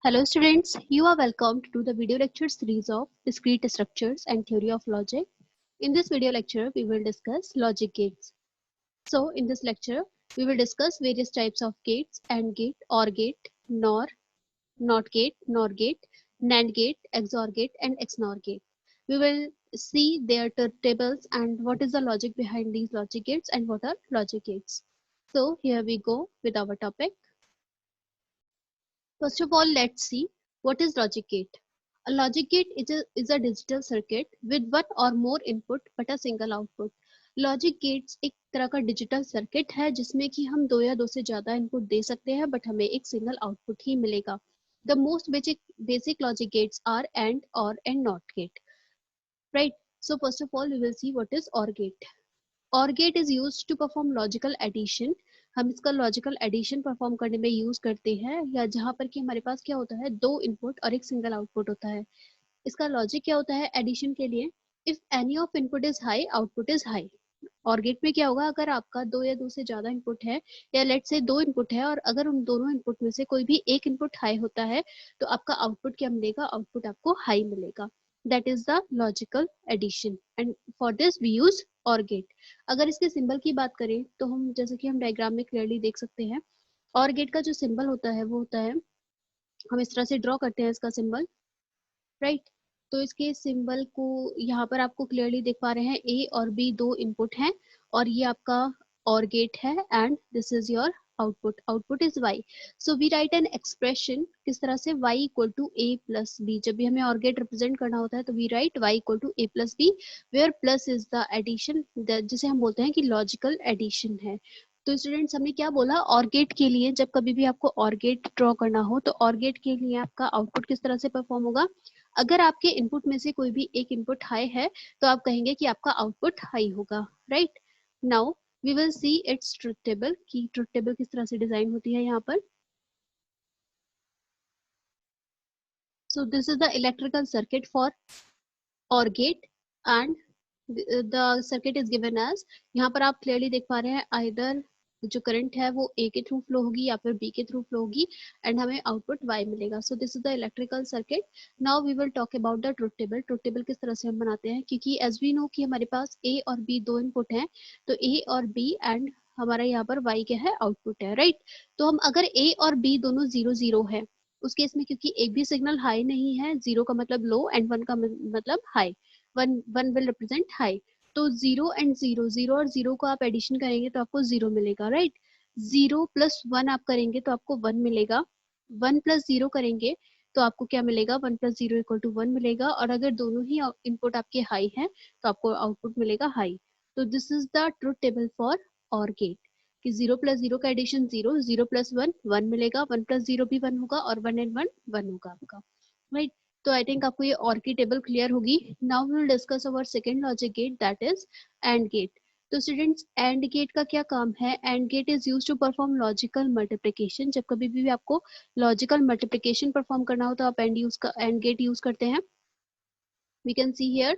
Hello students, you are welcomed to the video lecture series of Discrete Structures and Theory of Logic. In this video lecture, we will discuss logic gates. So in this lecture, we will discuss various types of gates: AND gate, OR gate, NOR, NOT gate, NOR gate, NAND gate, XOR gate and XNOR gate. We will see their tables and what is the logic behind these logic gates and what are logic gates. So here we go with our topic. First of all, let's see what is logic gate. A logic gate is a digital circuit with one or more input but a single output. Logic gates एक तरह का digital circuit है जिसमें कि हम दो या दो से ज्यादा इनपुट दे सकते हैं बट हमें एक सिंगल आउटपुट ही मिलेगा. The most basic logic gates are and or and not gate. Right. So first of all we will see what is OR gate. OR gate is used to perform logical addition. हम इसका logical addition perform करने में use करते हैं या जहाँ पर कि हमारे पास क्या होता है, दो इनपुट और एक सिंगल आउटपुट होता है. इसका लॉजिक क्या होता है एडिशन के लिए? If any of input is high output is high. और गेट में क्या होगा, अगर आपका दो या दो से ज्यादा इनपुट है या लेट से दो इनपुट है और अगर उन दोनों इनपुट में से कोई भी एक इनपुट हाई होता है तो आपका आउटपुट क्या मिलेगा, आउटपुट आपको हाई मिलेगा. That is the logical addition and for this we use OR gate. अगर इसके सिंबल की बात करें तो हम जैसे कि हम डायग्राम में क्लियरली देख सकते हैं, OR गेट का जो सिंबल होता है वो होता है, हम इस तरह से ड्रॉ करते हैं इसका सिंबल. राइट. तो इसके सिंबल को यहाँ पर आपको क्लियरली देख पा रहे हैं, ए और बी दो इनपुट हैं और ये आपका OR गेट है and this is your output is y. So we write an expression किस तरह से, y equal to a plus b. जब भी हमें OR गेट रिप्रेजेंट करना होता है तो we write y equal to a plus b where plus is the addition, जिसे हम बोलते हैं कि लॉजिकल एडिशन है. तो स्टूडेंट्स हमने क्या बोला, OR गेट के लिए जब कभी भी आपको OR गेट ड्रॉ करना हो तो OR गेट के लिए आपका आउटपुट किस तरह से परफॉर्म होगा. अगर आपके इनपुट में से कोई भी एक इनपुट हाई है तो आप कहेंगे कि आपका आउटपुट हाई होगा. Right. Now we will see its truth table की ट्रुथ टेबल किस तरह से डिजाइन होती है यहाँ पर. So this is the electrical circuit for OR gate and the circuit is given as, यहाँ पर आप क्लियरली देख पा रहे हैं आइदर जो करंट है वो ए के थ्रू फ्लो होगी या फिर बी के थ्रू फ्लो होगी एंड हमें आउटपुट वाई मिलेगा. So this is the electrical circuit. Now we will talk about the truth table. Truth table किस तरह से हम बनाते हैं, क्योंकि एज वी नो कि हमारे पास ए और बी दो इनपुट हैं तो ए और बी एंड हमारा यहाँ पर वाई क्या है, आउटपुट है. राइट. तो हम अगर ए और बी दोनों 0 0 है उस केस में, क्योंकि एक भी सिग्नल हाई नहीं है, 0 का मतलब लो एंड 1 का मतलब high, one will represent high. तो 0 एंड 0, 0 और 0 को आप एडिशन करेंगे तो आपको 0 मिलेगा. राइट. 0 प्लस 1 आप करेंगे तो आपको 1 मिलेगा. 1 प्लस 0 करेंगे तो आपको क्या मिलेगा, 1 प्लस 0 इक्वल टू 1 मिलेगा. और अगर दोनों ही इनपुट आपके हाई हैं तो आपको आउटपुट मिलेगा हाई. तो this is the truth table for OR gate कि 0 प्लस 0 का एडिशन 0, 0 प्लस 1 1 मिलेगा, 1 प्लस 0 भी 1 होगा और 1 एंड 1 1 होगा आपका. राइट. तो आई थिंक आपको ये OR की टेबल क्लियर होगी. Now we will discuss our second logic gate that is AND gate. तो स्टूडेंट्स AND गेट का क्या काम है, AND gate is used to perform logical multiplication. जब कभी भी आपको लॉजिकल मल्टीप्लिकेशन परफॉर्म करना हो तो आप AND गेट यूज करते हैं. We can see here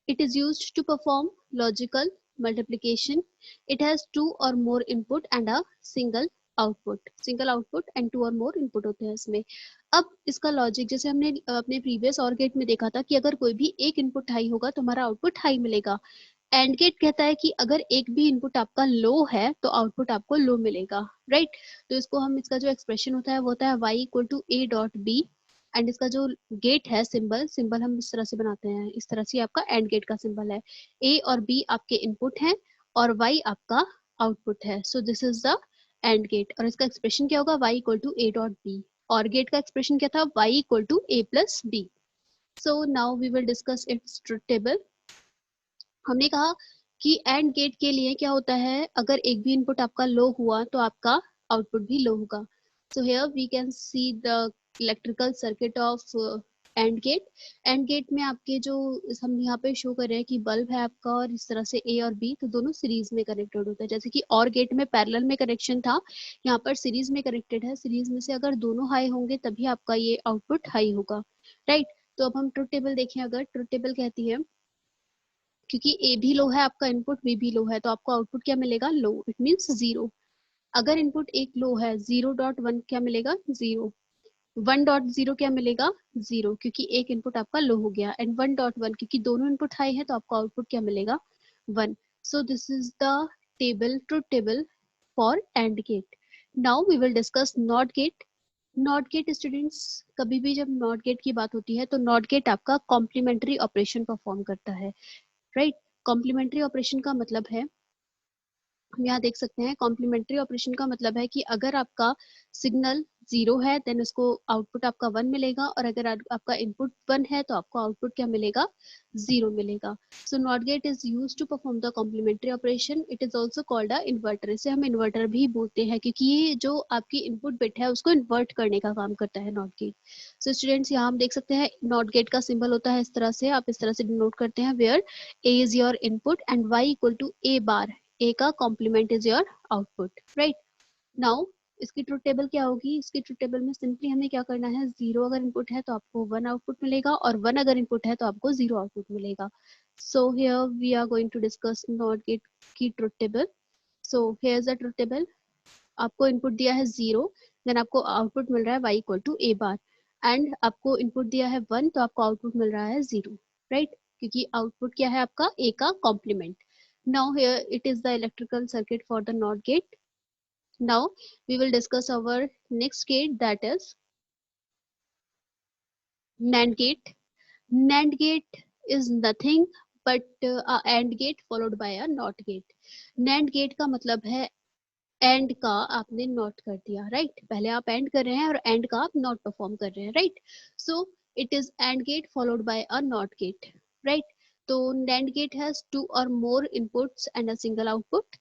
it is used to perform logical multiplication. It has two or more input and a single output and two or more input होते हैं इसमें. अब इसका लॉजिक जैसे हमने अपने प्रीवियस OR गेट में देखा था कि अगर कोई भी एक इनपुट हाई होगा तो हमारा आउटपुट हाई मिलेगा. एंड गेट कहता है कि अगर एक भी इनपुट आपका लो है तो आउटपुट आपको लो मिलेगा. राइट. तो इसको हम, इसका जो एक्सप्रेशन होता है वो होता है y equal to a dot b and इसका जो गेट है सिंबल हम इस तरह से बनाते हैं, इस तरह से आपका एंड गेट का सिंबल है. ए और बी आपके इनपुट हैं और वाई आपका आउटपुट है. So this is the AND gate और इसका एक्सप्रेशन क्या होगा, y equal to a dot b. OR gate का एक्सप्रेशन क्या था, y equal to a plus b. So now we will discuss its truth table. हमने कहा कि एंड गेट के लिए क्या होता है, अगर एक भी इनपुट आपका लो हुआ तो आपका आउटपुट भी लो होगा. So here we can see the electrical circuit of AND gate. AND gate में आपके जो हम यहाँ पे शो कर रहे हैं कि बल्ब है आपका और इस तरह से ए और बी तो दोनों सीरीज में कनेक्टेड होता है. जैसे कि OR गेट में पैरेलल में कनेक्शन था, यहाँ पर सीरीज में कनेक्टेड है. सीरीज में से अगर दोनों हाई होंगे तभी आपका ये आउटपुट हाई होगा. राइट. तो अब हम ट्रुथ टेबल देखें. अगर ट्रुथ टेबल कहती है क्योंकि ए भी लो है आपका इनपुट, बी भी लो है तो आपको आउटपुट क्या मिलेगा, लो. It means 0. अगर इनपुट एक लो है 0.1 क्या मिलेगा, 0. 1.0 क्या मिलेगा, 0, क्योंकि एक इनपुट आपका लो हो गया, एंड 1.1 क्योंकि दोनों इनपुट हाई है तो आपको आउटपुट क्या मिलेगा, 1. So this is the table, truth table for AND gate. Now we will discuss not gate. NOT gate students, कभी भी जब नॉट गेट की बात होती है तो नॉट गेट आपका कॉम्प्लीमेंट्री ऑपरेशन परफॉर्म करता है, राइट. कॉम्प्लीमेंट्री ऑपरेशन का मतलब है, हम यहाँ देख सकते हैं, कॉम्प्लीमेंट्री ऑपरेशन का मतलब है कि अगर आपका सिग्नल 0 है देन उसको आउटपुट आपका 1 मिलेगा, और अगर आपका इनपुट 1 है तो आपको आउटपुट क्या मिलेगा, 0 मिलेगा. So NOT gate is use to perform the complementary operation. It is also called a inverter. इसे हम इन्वर्टर भी बोलते हैं क्योंकि ये जो आपकी इनपुट बिट है उसको इन्वर्ट करने का काम करता है नॉट गेट. सो स्टूडेंट्स यहाँ हम देख सकते हैं नॉट गेट का सिंबल होता है इस तरह से, आप इस तरह से डिनोट करते हैं, where a is your input and y equal to a bar. A का complement is your output, right. नाउ इसकी ट्रुथ टेबल क्या होगी, इसकी ट्रुथ टेबल में सिंपली हमें क्या करना है, 0 अगर इनपुट है तो आपको 1 आउटपुट मिलेगा, और 1 अगर इनपुट है तो आपको 0 आउटपुट मिलेगा. So here we are going to discuss not gate की truth table. So here is the truth table. आपको इनपुट दिया है 0, देन आपको आउटपुट मिल रहा है y equal to a bar, and आपको इनपुट दिया है 1 तो आपको आउटपुट मिल रहा है 0, राइट, क्योंकि आउटपुट क्या है आपका a का complement. Now here it is the electrical circuit for the NOT gate. Now we will discuss our next gate, that is NAND gate. NAND gate is nothing but a AND gate followed by a NOT gate. NAND gate का मतलब है and का आपने not कर दिया, right. पहले आप and कर रहे हैं और एंड का आप नॉट परफॉर्म कर रहे हैं, right. So it is and gate followed by a not gate, right. तो NAND gate has 2 or more inputs and a single output.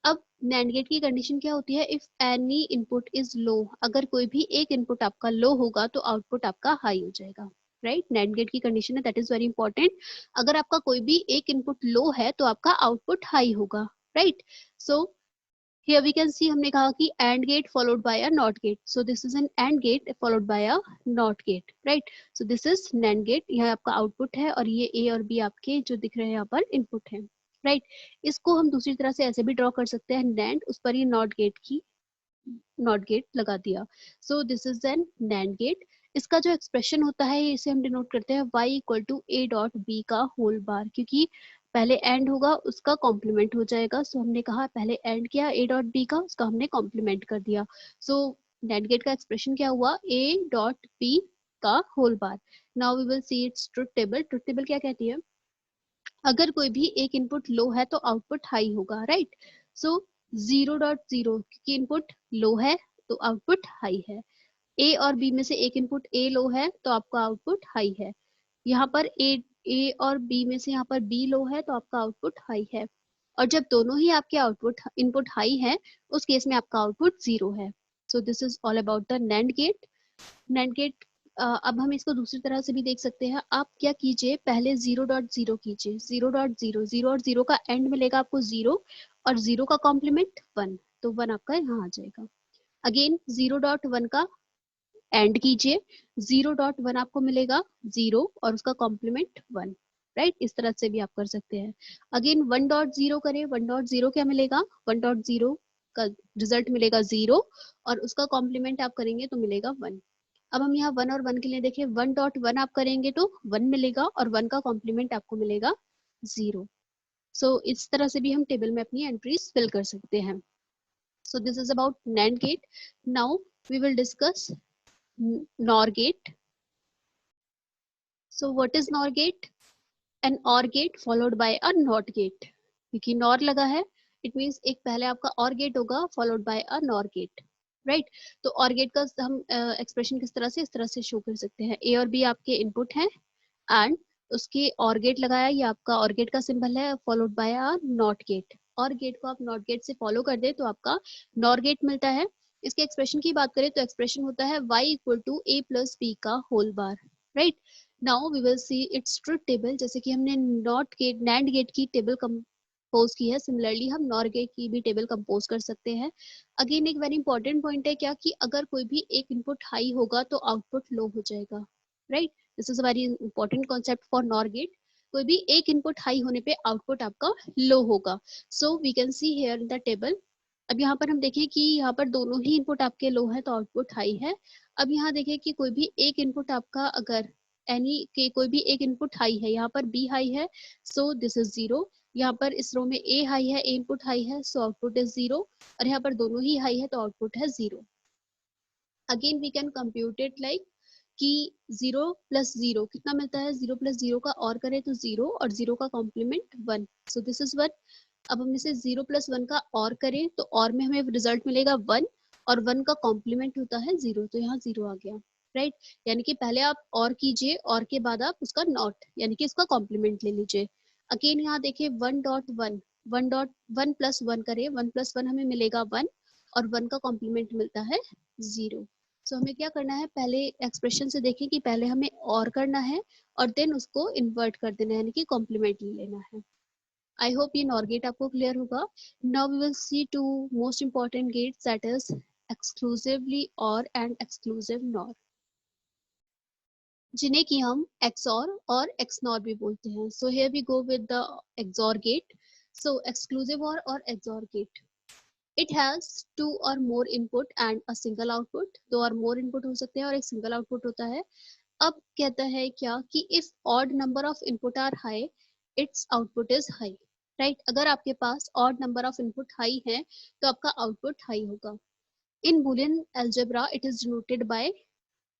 अब NAND गेट की कंडीशन क्या होती है, if any input is low, अगर कोई भी एक इनपुट आपका लो होगा तो आउटपुट आपका हाई हो जाएगा, राइट. NAND गेट की कंडीशन है, दैट इज वेरी इंपॉर्टेंट. अगर आपका कोई भी एक इनपुट लो है तो आपका आउटपुट हाई होगा, right. So here we can see हमने कहा कि AND gate followed by a NOT gate. So this is an AND gate followed by a NOT gate, right? So this is NAND gate. यह आपका output है और ये A और B आपके जो दिख रहे हैं यहाँ पर इनपुट है, राइट. इसको हम दूसरी तरह से ऐसे भी ड्रॉ कर सकते हैं, NAND उस पर ही नॉट गेट लगा दिया. So this is an NAND gate. इसका जो एक्सप्रेशन होता है इसे हम डिनोट करते हैं y equal to a dot b का होल बार, क्योंकि पहले एंड होगा उसका कॉम्प्लीमेंट हो जाएगा. सो हमने कहा पहले एंड किया a डॉट b का, उसका हमने कॉम्प्लीमेंट कर दिया. सो NAND गेट का एक्सप्रेशन क्या हुआ, a डॉट b का whole bar. Now we will see its truth table. Truth table क्या कहती है, अगर कोई भी एक इनपुट लो है तो आउटपुट हाई होगा, राइट. सो 0.0 क्योंकि इनपुट लो है तो आउटपुट हाई है. ए और बी में से एक इनपुट ए लो है तो आपका आउटपुट हाई है. यहाँ पर ए और बी में से यहाँ पर बी लो है तो आपका आउटपुट हाई है. और जब दोनों ही आपके आउटपुट इनपुट हाई है उस केस में आपका आउटपुट 0 है. So this is all about the NAND gate. NAND gate अब हम इसको दूसरी तरह से भी देख सकते हैं. आप क्या कीजिए, पहले 0.0 कीजिए, 0.0, 0 और 0 का एंड मिलेगा आपको 0, और 0 का कॉम्प्लीमेंट 1, तो 1 आपका यहाँ आ जाएगा. अगेन 0.1 का एंड कीजिए, 0.1 आपको मिलेगा 0 और उसका कॉम्प्लीमेंट 1, राइट. इस तरह से भी आप कर सकते हैं. अगेन 1.0 करें, 1.0 क्या मिलेगा, 1.0 का रिजल्ट मिलेगा 0 और उसका कॉम्प्लीमेंट आप करेंगे तो मिलेगा 1. अब हम यहाँ 1 और 1 के लिए देखें, 1.1 आप करेंगे तो 1 मिलेगा और 1 का कॉम्प्लीमेंट आपको मिलेगा 0. सो इस तरह से भी हम टेबल में अपनी एंट्रीज फिल कर सकते हैं. So this is about NAND gate. Now we will discuss NOR gate. So what is NOR gate? An OR gate followed by a NOT gate. क्योंकि NOR लगा है इट मीन्स एक पहले आपका OR गेट होगा followed by a NOR gate, right. तो OR gate का हम एक्सप्रेशन किस तरह से, इस तरह से शो कर सकते हैं, A और B आपके इनपुट हैं एंड उसके OR गेट लगाया, ये आपका OR गेट का सिंबल है, followed by a NOT gate. OR gate को आप NOT गेट से फॉलो कर दे तो आपका NOR गेट मिलता है. इसके एक्सप्रेशन की बात करें तो एक्सप्रेशन होता है y equal to a plus b का whole bar, right. Now we will see its truth table. जैसे कि हमने नॉट गेट NAND गेट की टेबल कंपोज की है, सिमिलरली हम NOR गेट की भी टेबल कंपोज कर सकते हैं. अगेन एक वेरी इंपॉर्टेंट पॉइंट है क्या, कि अगर कोई भी एक इनपुट हाई होगा तो आउटपुट लो हो जाएगा, right. This is a very important concept for NOR gate. कोई भी एक इनपुट हाई होने पे आउटपुट आपका लो होगा. So we can see here in the table. अब यहाँ पर हम देखें कि यहाँ पर दोनों ही इनपुट आपके लो है तो आउटपुट हाई है. अब यहाँ देखिए कि कोई भी एक इनपुट आपका अगर एनी के कोई भी एक इनपुट हाई है, यहाँ पर बी हाई है सो दिस इज 0, यहाँ पर इस रो में ए हाई है, ए इनपुट हाई है सो आउटपुट इज 0, और यहाँ पर दोनों ही हाई है तो आउटपुट है 0. Again we can compute it like कि 0 प्लस 0 कितना मिलता है, 0 प्लस 0 का और करें तो 0 और 0 का कॉम्प्लीमेंट 1, सो दिस इज 1. अब हम इसे 0 प्लस 1 का और करें तो और में हमें रिजल्ट मिलेगा 1, और 1 का कॉम्प्लीमेंट होता है 0, तो यहाँ 0 आ गया, राइट. यानी कि पहले आप और कीजिए और के बाद आप उसका नॉट यानी कि इसका कॉम्प्लीमेंट ले लीजिए. अगेन यहाँ देखिए 1.1 1.1 प्लस 1 करें, 1 प्लस 1 हमें मिलेगा 1, और 1 का कॉम्प्लीमेंट मिलता है 0. सो हमें क्या करना है, पहले एक्सप्रेशन से देखें कि पहले हमें और करना है और देन उसको इन्वर्ट कर देना है यानी कि कॉम्प्लीमेंट ले लेना है. आई होप ये नॉर गेट आपको क्लियर होगा. Now we will see two most important gates that is exclusively OR and exclusive NOR, जिन्हें कि हम XOR और XNOR भी बोलते हैं. So here we go with the XOR gate. So exclusive OR XOR gate, it has two or more input and a single output. दो और more input हो सकते हैं और एक single output होता है. अब कहता है क्या कि if odd number of input are high, its output is high. right? अगर आपके पास odd number of input high है तो आपका output high होगा. In Boolean algebra, it is denoted by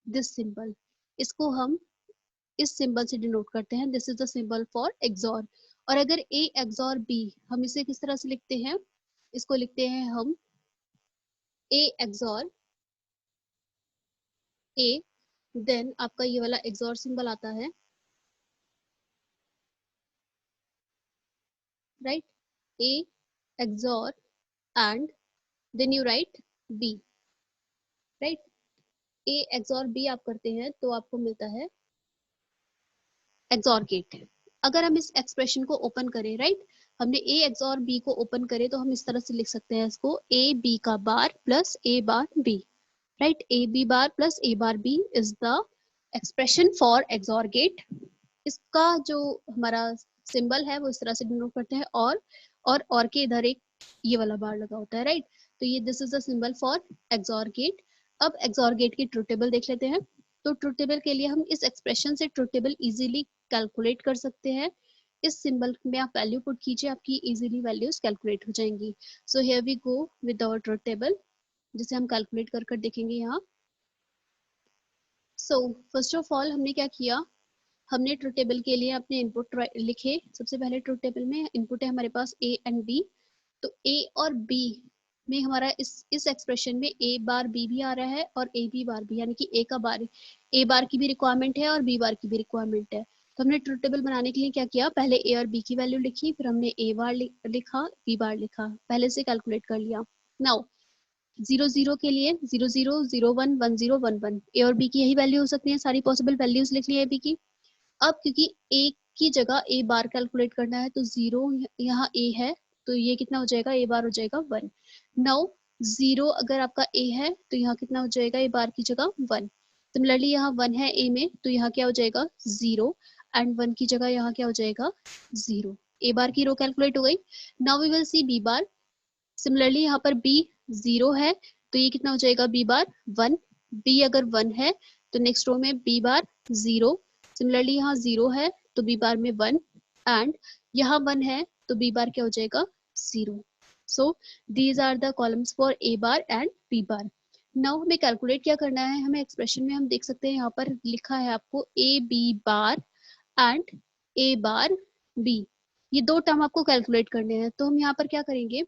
this symbol. इसको हम इस सिंबल से डिनोट करते हैं. This is the symbol for XOR. और अगर A XOR B, हम इसे किस तरह से लिखते हैं, इसको लिखते हैं हम A XOR A, देन आपका ये वाला XOR सिंबल आता है, right. A XOR and then you write B, right. A XOR B आप करते हैं तो आपको मिलता है XOR गेट. अगर हम इस एक्सप्रेशन को ओपन करें, राइट, हमने A XOR B को ओपन करे तो हम इस तरह से लिख सकते हैं इसको A B का bar plus A bar B, right. A B bar plus A bar B is the expression for XOR gate. इसका जो हमारा सिंबल है वो इस तरह से डिनोट करते हैं और के इधर एक ये वाला बार लगा होता है, राइट. तो ये this is the symbol for XOR gate. अब XOR गेट की ट्रुथ टेबल देख लेते हैं. तो ट्रुथ टेबल के लिए हम इस एक्सप्रेशन से ट्रुथ टेबल इजीली कैलकुलेट कर सकते हैं. इस सिंबल में आप वैल्यू पुट कीजिए, आपकी इजीली वैल्यूज कैलकुलेट हो जाएंगी. So here we go with our truth table, जिसे हम कैलकुलेट कर कर देखेंगे यहाँ. सो फर्स्ट ऑफ ऑल हमने क्या किया, हमने ट्रुथ टेबल के लिए अपने इनपुट लिखे. सबसे पहले ट्रुथ टेबल में इनपुट है हमारे पास A एंड B. तो A और B में हमारा इस एक्सप्रेशन में A बार B भी आ रहा है और A B बार भी, यानी कि A बार की भी रिक्वायरमेंट है और B बार की भी रिक्वायरमेंट है. तो हमने ट्रुथ टेबल बनाने के लिए क्या किया, पहले A और B की वैल्यू लिखी, फिर हमने A बार लिखा, B बार लिखा, पहले से कैलकुलेट कर लिया. नाउ 0 0 के लिए 0 0 0 1 1 0 1 1, A और B की यही वैल्यू हो सकती है. सारी पॉसिबल वैल्यूज लिख ली है B की. अब क्योंकि A की जगह A बार कैलकुलेट करना है तो 0 यहाँ A है तो ये कितना हो जाएगा, A बार हो जाएगा 1. नाउ 0 अगर आपका A है तो यहाँ कितना हो जाएगा, A बार की जगह 1. सिमिलरली यहाँ 1 है A में तो यहाँ क्या हो जाएगा 0, एंड 1 की जगह यहाँ क्या हो जाएगा 0. A बार की रो कैलकुलेट हो गई. Now we will see B bar. Similarly यहाँ पर B 0 है तो ये कितना हो जाएगा B बार 1. B अगर 1 है तो नेक्स्ट रो में B बार 0. सिमिलरली यहाँ 0 है तो B बार में 1, एंड यहाँ 1 है तो B बार क्या हो जाएगा 0. So these are the columns for A bar and B bar. नाउ हमें कैलकुलेट क्या करना है, हमें एक्सप्रेशन में हम देख सकते हैं यहाँ पर लिखा है आपको A B bar and A bar B. ये दो टर्म आपको कैलकुलेट करने हैं. तो हम यहाँ पर क्या करेंगे,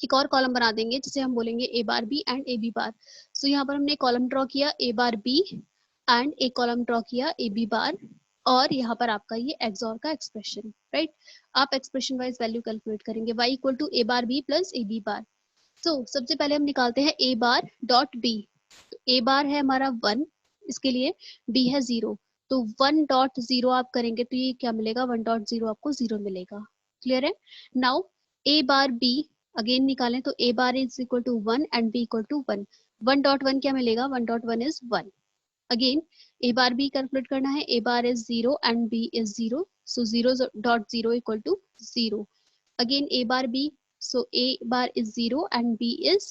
एक और कॉलम बना देंगे जिसे हम बोलेंगे A bar B and A B bar. सो यहाँ पर हमने कॉलम ड्रॉ किया A बार B एंड एक कॉलम ड्रॉ किया A B बार, और यहाँ पर आपका ये XOR का एक्सप्रेशन, राइट. आप एक्सप्रेशन वाइज वैल्यू कैलकुलेट करेंगे y equal to A bar B plus A B bar. सो सबसे पहले हम निकालते हैं A बार डॉट B. तो A बार है हमारा 1, इसके लिए B है 0, तो 1.0 आप करेंगे तो ये क्या मिलेगा, 1.0 आपको 0 मिलेगा. क्लियर है. Now A bar B again निकालें तो A bar is equal to 1 and B equal to 1. 1.1 क्या मिलेगा, 1.1 is 1. Again A bar B calculate करना है. A bar is 0 and B is 0, so 0.0 equal to 0. Again A bar B, so A bar is 0 and B is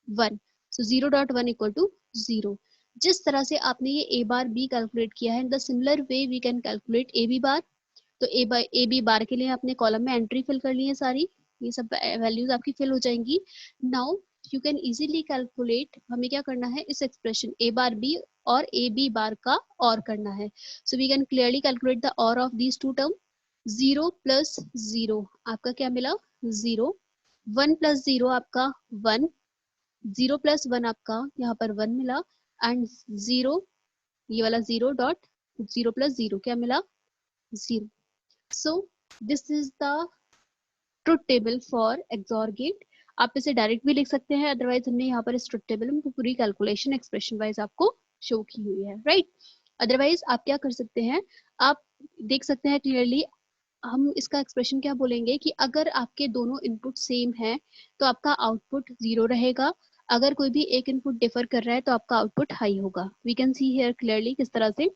1. So 0.1 equal to 0। जिस तरह से आपने ये a bar b calculate किया है, in the similar way we can calculate a b bar. तो a b बार के लिए आपने कॉलम में एंट्री फिल कर ली है सारी, ये सब वैल्यूज आपकी फिल हो जाएंगी। Now you can easily calculate, हमें क्या करना है, इस एक्सप्रेशन ए बार बी और ए बी बार का और करना है। So we can clearly calculate the or of these two term. 0 plus 0 आपका क्या मिला, 0। 1 प्लस 0 आपका 1, 0 प्लस 1 आपका यहाँ पर 1 मिला, एंड 0, ये वाला 0.0 प्लस 0 क्या मिला, 0। So this is the truth table for XOR gate. आप इसे डायरेक्ट भी लिख सकते हैं, अदरवाइज हमने यहाँ पर इस ट्रुथ टेबल में पूरी कैलकुलेशन एक्सप्रेशन वाइज आपको शो की हुई है, राइट। अदरवाइज आप क्या कर सकते हैं, आप देख सकते हैं क्लियरली, हम इसका एक्सप्रेशन क्या बोलेंगे कि अगर आपके दोनों इनपुट सेम है तो आपका आउटपुट 0 रहेगा, अगर कोई भी एक इनपुट डिफर कर रहा है तो आपका आउटपुट हाई होगा। We can see here clearly किस तरह से,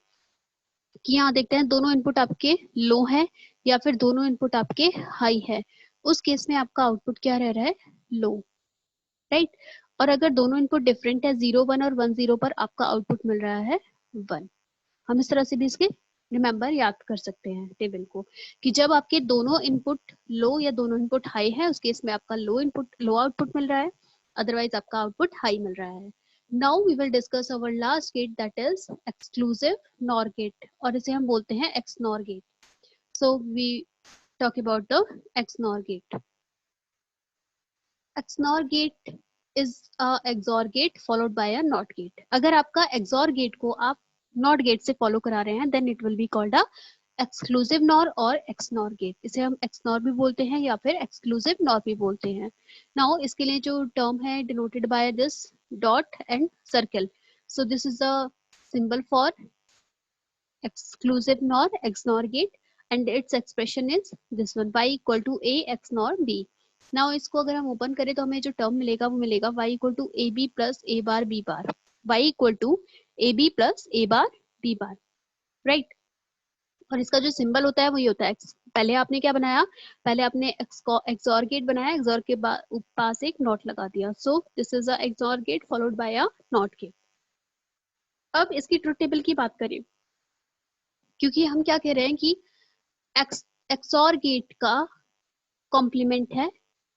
कि यहाँ देखते हैं दोनों इनपुट आपके लो है या फिर दोनों इनपुट आपके हाई है, उस केस में आपका आउटपुट क्या रह रहा है, लो, राइट। और अगर दोनों इनपुट डिफरेंट है, 0 1 और 1 0 पर आपका आउटपुट मिल रहा है 1। हम इस तरह से भी इसके रिमेंबर याद कर सकते हैं टेबल को, कि जब आपके दोनों इनपुट लो या दोनों इनपुट हाई है, उस केस में आपका लो आउटपुट मिल रहा है, अदरवाइज आपका आउटपुट हाई मिल रहा है। Now we will discuss our last gate, that is exclusive nor gate, और इसे हम बोलते हैं XNOR gate. So we talk about the XNOR gate. XNOR gate is a XOR gate followed by a not gate. अगर आपका XOR gate को आप not gate से फॉलो करा रहे हैं, then it will be called a exclusive nor और XNOR gate. इसे हम एक्सनॉर भी बोलते हैं या फिर एक्सक्लूसिव नॉर भी बोलते हैं। नाउ इसके लिए जो टर्म है denoted by this dot and circle, so this is the symbol for exclusive NOR XNOR gate and its expression is this one, y equal to a XNOR b. Now इसको अगर हम open करें तो हमें जो term मिलेगा वो मिलेगा y equal to a b plus a bar b bar, y equal to a b plus a bar b bar, right। और इसका जो सिंबल होता है वही होता है x। पहले आपने क्या बनाया, पहले आपने XOR गेट बनाया, XOR के पास एक नॉट लगा दिया, so this is a XOR gate followed by a not gate. अब इसकी ट्रुथ टेबल की बात करें, क्योंकि हम क्या कह रहे हैं कि एक्सॉर गेट का कॉम्प्लीमेंट है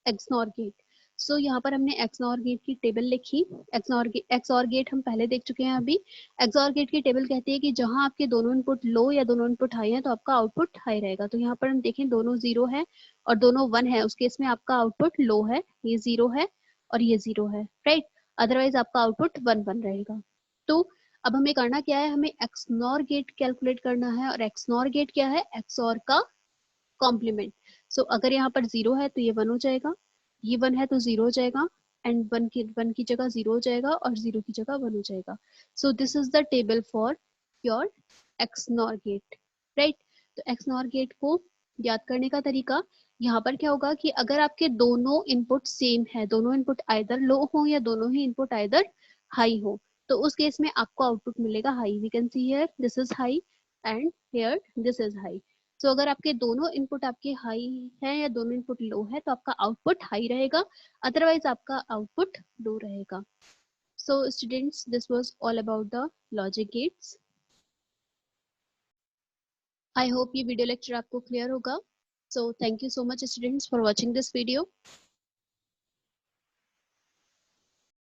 एक्सनॉर गेट। सो यहाँ पर हमने एक्सनॉर गेट की टेबल लिखी। एक्सॉर गेट हम पहले देख चुके हैं अभी। एक्सॉर गेट की टेबल कहती है कि जहां आपके दोनों इनपुट लो या दोनों इनपुट हाई है तो आपका आउटपुट हाई रहेगा। तो यहाँ पर हम देखें दोनों 0 है और दोनों 1 है, उस केस में आपका आउटपुट लो है, ये 0 है और ये 0 है, राइट। अदरवाइज आपका आउटपुट 1 1 रहेगा। तो अब हमें करना क्या है, हमें एक्सनॉर गेट कैलकुलेट करना है, और एक्सनॉर गेट क्या है, एक्सॉर का कॉम्प्लीमेंट। सो अगर यहाँ पर 0 है तो ये 1 हो जाएगा, ये 1 है तो 0 हो जाएगा, एंड 1 की जगह 0 हो जाएगा और 0 की जगह 1 हो जाएगा। So this is the table for your XNOR gate, right. तो एक्सनॉर गेट को याद करने का तरीका, यहाँ पर क्या होगा कि अगर आपके दोनों इनपुट सेम है, दोनों इनपुट आइदर लो हो या दोनों ही इनपुट आइदर हाई हो, तो उस केस में आपको आउटपुट मिलेगा high. We can see here this is high and here this is high. So अगर आपके दोनों इनपुट आपके हाई है या दोनों इनपुट लो है तो आपका आउटपुट हाई रहेगा, अदरवाइज आपका आउटपुट लो रहेगा। So students, this was all about the logic gates. I hope ये वीडियो लेक्चर आपको क्लियर होगा। So thank you so much students for watching this video.